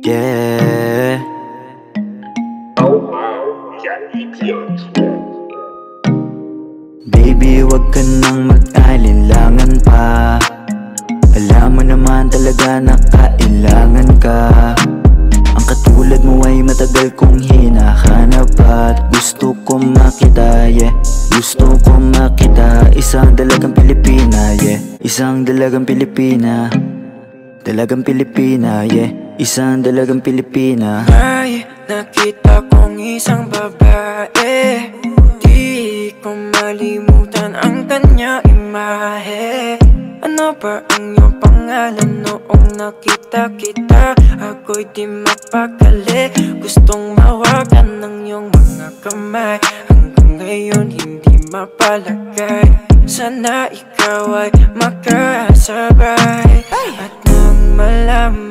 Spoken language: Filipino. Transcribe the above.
Yeah. Baby, wag ka nang mag-alinlangan pa. Alam mo naman talaga na kailangan ka. Ang katulad mo ay matagal kong hinahanap at gusto ko makita, yeah. Gusto ko makita isang dalagang Pilipina, yeah. Isang dalagang Pilipina. Dalagang Pilipina, yeah. Isang dalagang Pilipina. May nakita kong isang babae, di ko malimutan ang kanya imahe. Ano ba ang iyong pangalan noong nakita kita? Ako'y di mapakali, gustong mawagan ng iyong mga kamay. Hanggang ngayon hindi mapalagay, sana ikaw ay makasabay. At nang malaman